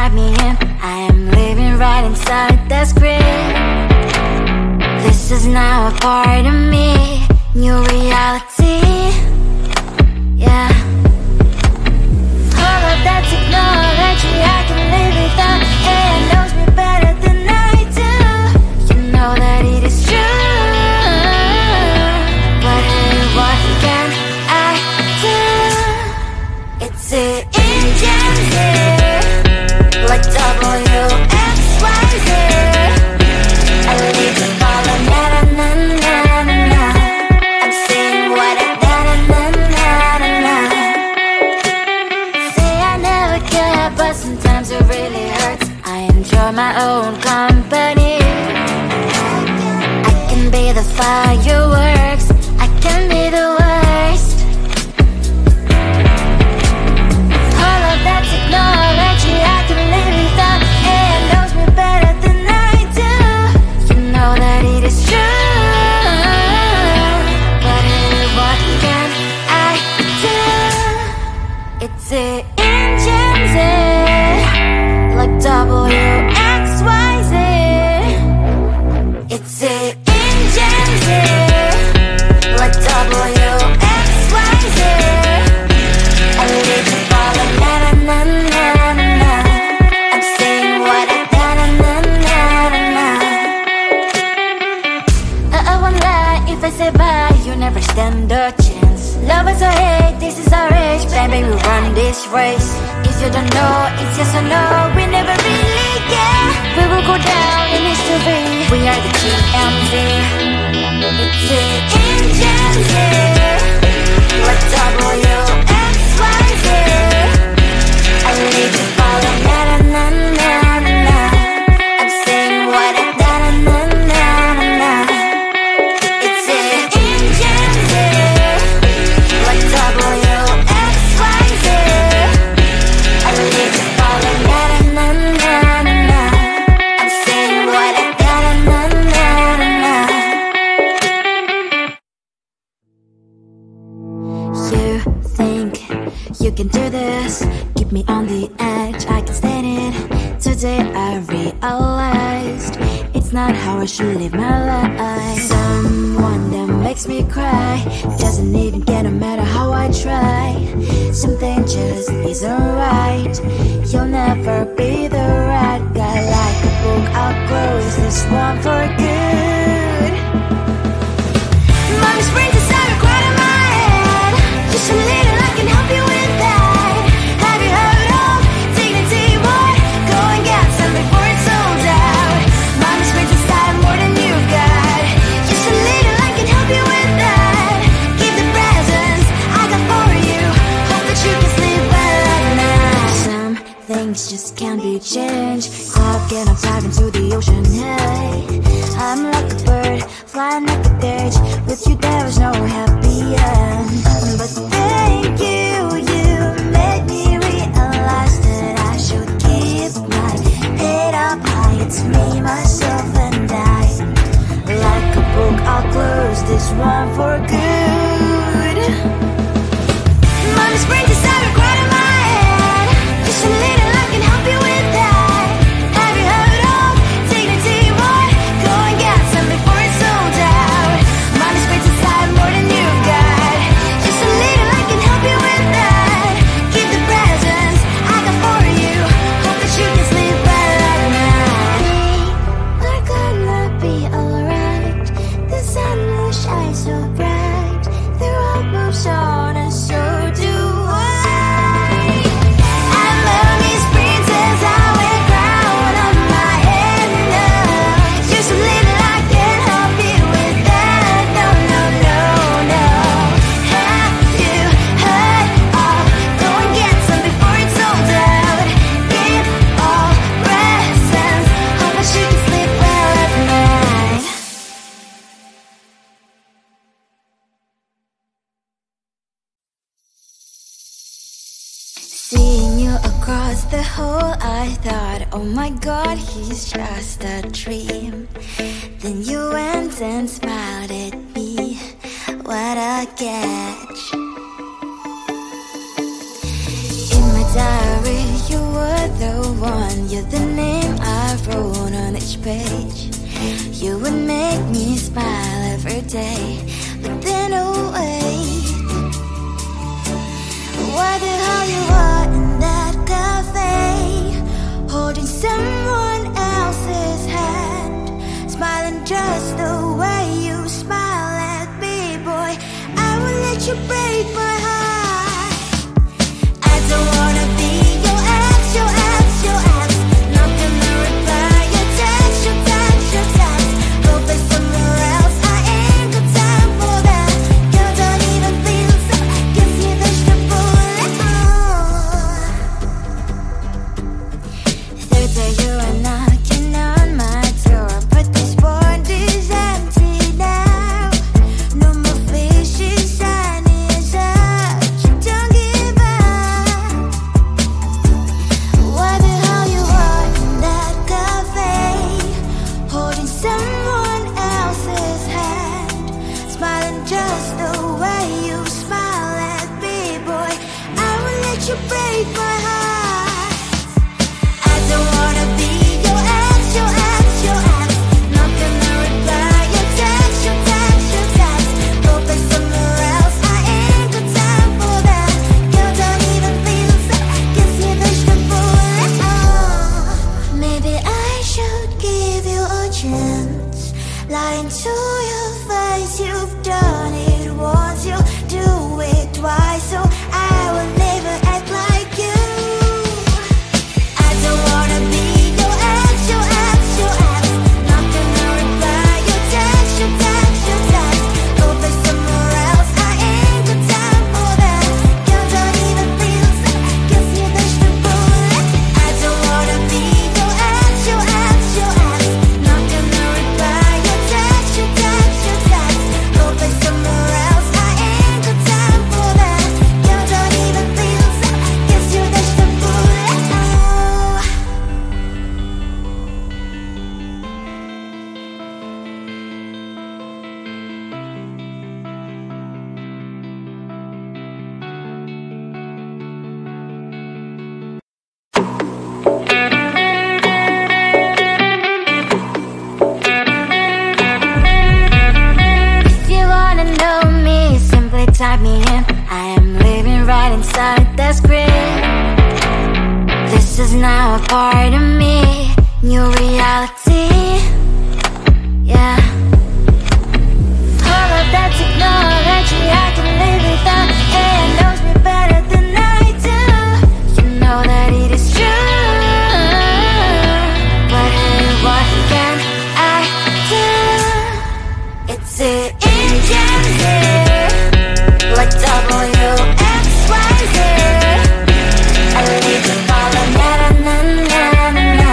type me in. I am living right inside the script. This is now a part of me, new reality. Yeah. All of that technology I can live without. AI knows me better than I do. You know that it is true. But hey, what can I do? It's the engines here, like WXYZ. I leave the follow, na na na na na na. I'm saying what I na na na na na na. Say I never care, but sometimes it really hurts. I enjoy my own company. I can be the fireworks, I can be the worst. All of that technology I can live without. AI knows me better than I do. You know that it is true. But hey, what can I do? It's the engines, like WXYZ. It's the engines, like WXYZ. I live to follow, na na na na na na. I'm saying what I na na na na na na. I won't lie if I say bye, you never stand a chance. Love is or hate, this is our age, baby, we run this race. If you don't know, it's yes or no, we never really care. We will go down in history, we are the GMZ. It's the engines, like WXYZ. I need to follow, na na na na na na. I'm saying what I na na na na na na. It's the engines, like WXYZ. I need to follow, na na na na na na. I'm saying what I na na na na na na. You think you can do this, keep me on the edge, I can stand it. Today I realized it's not how I should live my life. Someone that makes me cry doesn't even get no matter how I try. Something just isn't right. You'll never be the right guy. Like a book, I'll close this one for good. Mommy springs inside a quite in my head. Just a little, I can help you with that. Have you heard of dignity, boy? Go and get some before it's sold out. Mommy springs inside more than you've got. Just a little, I can help you with that. Keep the presents I got for you. Hope that you can sleep well at night. Some things just can't be changed. How can I dive into the ocean? Hey, I'm like a bird flying like a cage. With you there is no happy end. But thank you, you made me realize that I should keep my head up high. It's me, myself and I. Like a book, I'll close this one for good. Mommy springs inside a quite in my head. Just a little, I can help you with that. Have you heard of dignity, boy? Go and get some before it's sold out. Mommy springs inside more than you've got. Just a little, I can help you with that. Keep the presents I got for you. Hope that you can sleep well at night. We're gonna be alright. The sun will shine so bright. The road moves on and so do I. And lonely springs as I wear crown on my head now. Just a little, I can help you with that. No, no, no, no. Have you heard of? Go and get some before it's sold out. Give all presents. Hope that you can sleep well at night. Seeing you across the hall, I thought, oh my god, he's just a dream. Then you went and smiled at me. What a catch. In my diary diary, you were the one. You're the name I wrote on each page. You would make me smile every day. But then oh wait, why the hell you are in that cafe, holding someone else's hand, smiling just the way you smile at me, boy. I will let you break my heart. I don't wanna be your ex, your ex, your ex. Not gonna reply your text, your text, your text. Go play somewhere else, I ain't got time for that. Girl, don't even feel so, gives me vegetable. Third day you are knocking on my door, but this world is empty now. No more fishes, sun is up. Don't give up. Why the hell you are in that cafe, holding someone else's hand, smiling just the way you smile at me, boy. I will let you break my heart. I don't wanna be your ex, your ex, your ex. Not gonna reply your text, your text, your text. Go play somewhere else, I ain't got time for that. Girl, don't even feel so, gives me vegetable. Maybe I should give you a chance. Lying to your face, you've done it once, you do it twice, so I will never act like you. I don't wanna be your ex, your ex, your ex. Not gonna reply your text, your text, your text. Go play somewhere else, I ain't got time for that. Girl, don't even feel so, gives me vegetable. I don't wanna be your ex, your ex, your ex. Not gonna reply your text, your text, your text. Go play somewhere else, I ain't got time for that. Girl, don't even feel so, gives you vegetable. If you wanna know me, simply type me in. I am living right inside the screen. This is now a part of me, new reality. Yeah. All of that technology I can live without. It knows me better than I do. You know that it is true. But hey, what can I do? It's the engine here, like WXYZ. I leave you falling, na na na na na na.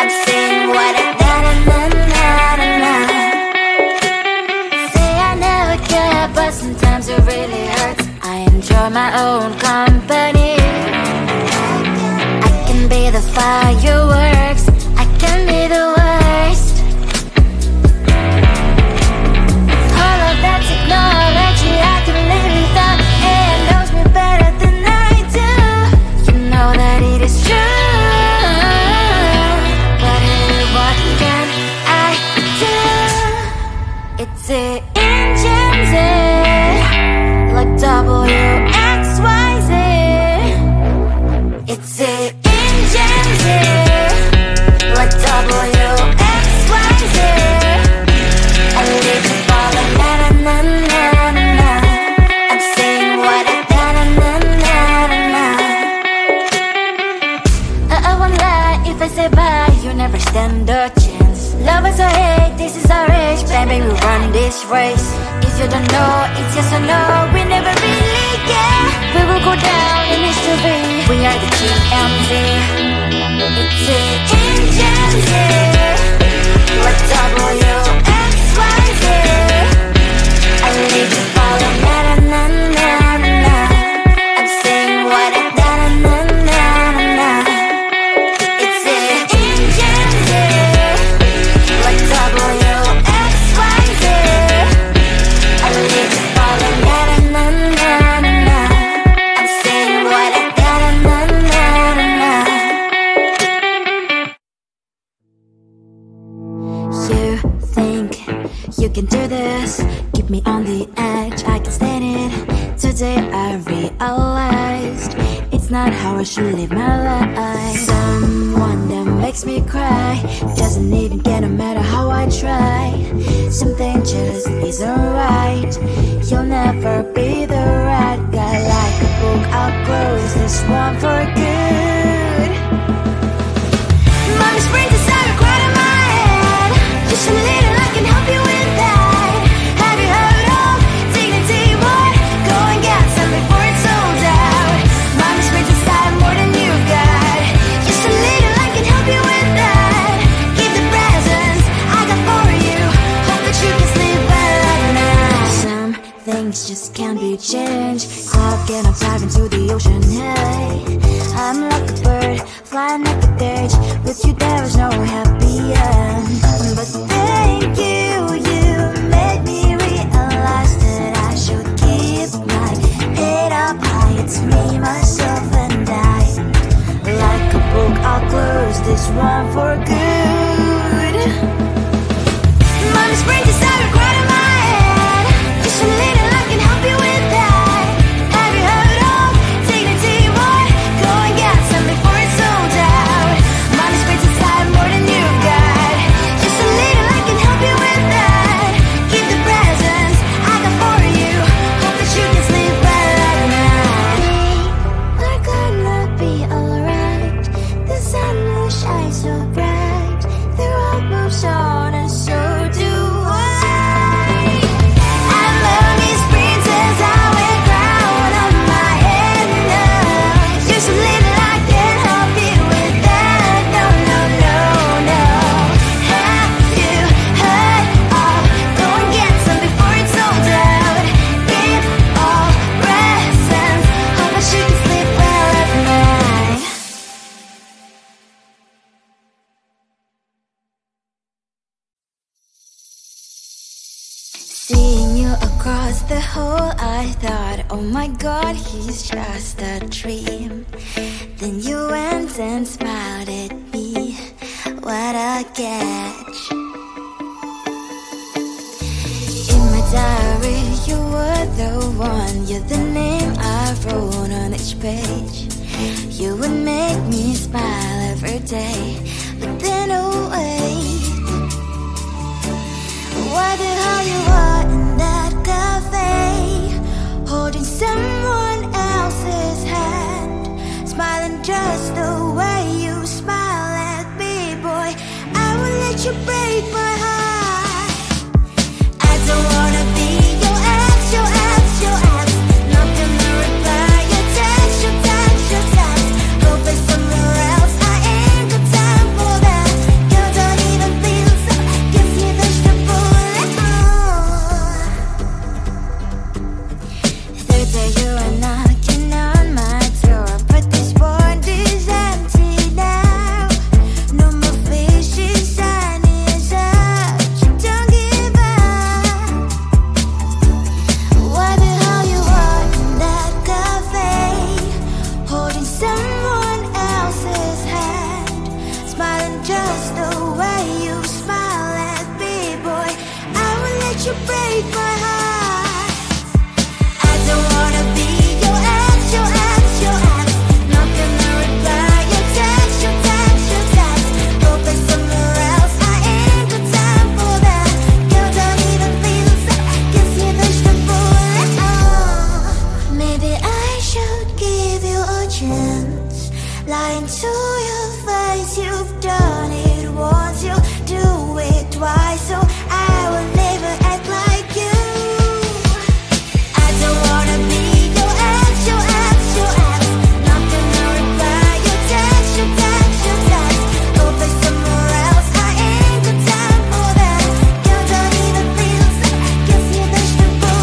I'm saying what I na na na na na na. Say I never care, but sometimes it really hurts. I enjoy my own company. I can be the fireworks, I can be the worst. All of that technology I can live without. It knows me better than I do. You know that it is true. But hey, what can I do? It's the engines, like WXYZ. It's the engines, like WXYZ. I live in falling, na na na na na na. I'm saying what I na na na na na na. I won't lie if I say bye, you never stand a chance. Love is or hate, this is our age, baby, we run this race. If you don't know, it's yes or no, we never really care. We will go down in history, we are the GMZ. It's the engines, like WXYZ. I leave you falling, na na na na na. I'm saying what I na na na na na. It's the engines, like WXYZ. I leave you falling, na na na na na. I'm saying what I na na na na. day I realized it's not how I should live my life. Someone that makes me cry doesn't even get no matter how I try. Something just isn't right. You'll never be the right guy. Like a book, I'll close this one for good. Mommy springs inside a quiet in my head. Just a little, I can help you with that. Have you heard of dignity, boy? Go and get some before it's sold out. Mommy springs inside more than you got. Just a little, I can help you with that. Keep the presents I got for you. Hope that you can sleep well at night. Some things just can't be changed. Cloud and I'm diving into the ocean. Hey, I'm like a bird flying like a cage. With you there is no happy end. But thank you, you made me realize that I should keep my head up high. It's me, myself and I. Like a book, I'll close this one for good. Mommy springs inside a quiet in my head. Just a little, I can help you with that. Have you heard of dignity, boy? Go and get some before it's sold out. Mommy springs inside more than you got. Just a little, I can help you with that. Keep the presents I got for you. Hope that you can sleep well at night. We're gonna be alright. The sun will shine so bright. The road moves on and so do I. And lonely springs as I wear crown on my head now. Just a little, I can help you with that. No, no, no, no. Have you heard of? Go and get some before it's sold out. Keep all presents. Hope that you can sleep well at night. Seeing you across the hall, I thought, oh my god, he's just a dream. Then you went and smiled at me. What a catch. In my diary, you were the one. You're the name I wrote on each page. You would make me smile every day. But then, oh wait, why the hell you are in that cafe, holding someone else's hand, smiling just the way you smile at me, boy? I will let you break my heart. I don't wanna be your ex, your ex, your ex. Not gonna reply your text, your text, your text. Go play somewhere else, I ain't got time for that. You don't even feel so, gives you vegetable. Third day you are knocking on my door, but this board is empty now. No more faces, sign is up. You don't give up. Why the hell you are in that cafe, holding someone else's hand, smiling just the way you smile at me, boy? I will let you break my heart. I don't wanna be your ex, your ex, your ex. Not gonna reply your text, your text, your text. Go play somewhere else, I ain't got time for that. You don't even feel so, gives you vegetable. Maybe I should give you a chance. Lying to your face, you've done it once, you do it twice, so I will never act like you. I don't wanna be your ex, your ex, your ex. Not gonna reply your text, your text, your text. Go play somewhere else, I ain't got time for that. You don't even feel so, gives you vegetable.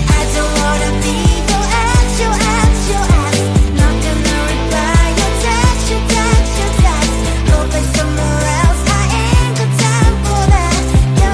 I don't wanna be your ex, your ex, your ex. Not gonna reply your text, your text, your text. Go play somewhere else, I ain't got time for that. You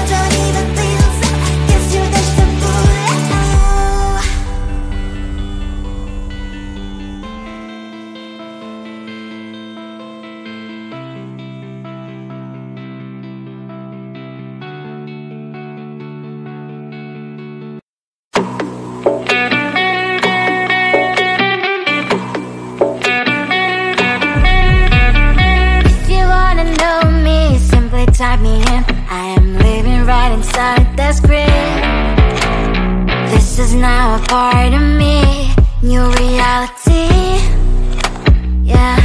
type me in. I am living right inside the script. This is now a part of me, new reality. Yeah.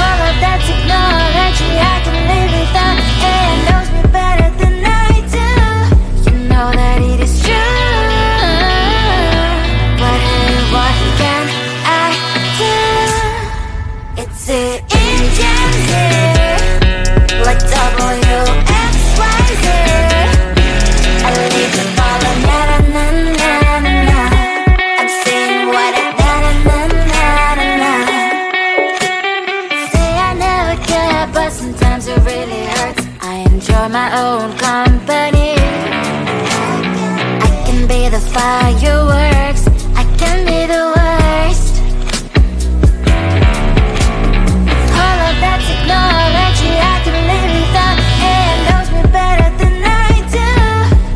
All of that technology I can live without. It knows me better than I do. You know that it is true. But hey, what can I do? It's it in Gen Z, like WXYZ. I need to follow na na na na na na. I'm saying what I na na na na na na. Say I never care, but sometimes it really hurts. I enjoy my own company. I can be the fireworks, I can be the worst. All of that technology I can live without. It knows me better than I do.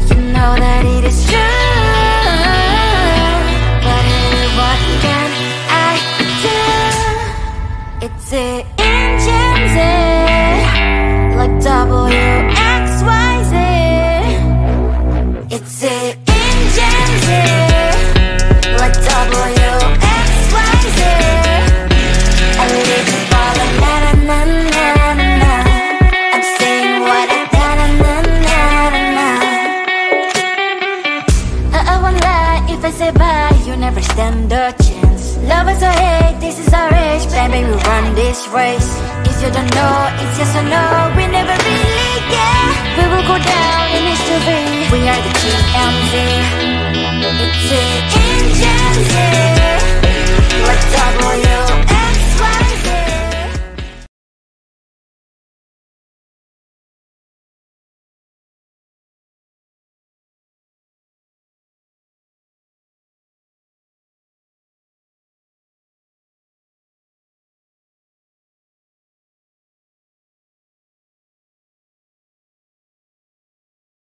You know that it is true. But hey, what can I do? It's it in Gen Z, like WXYZ. It's it in Gen Z, like WXYZ. I live to follow na na na na na na. I'm saying what I na na na na na na. I won't lie if I say bye, you never stand a chance. Love is or hate, this is our age. Baby, we run this race. If you don't know, it's yes or no. We never really get. We will go down in history. We are the TMZ.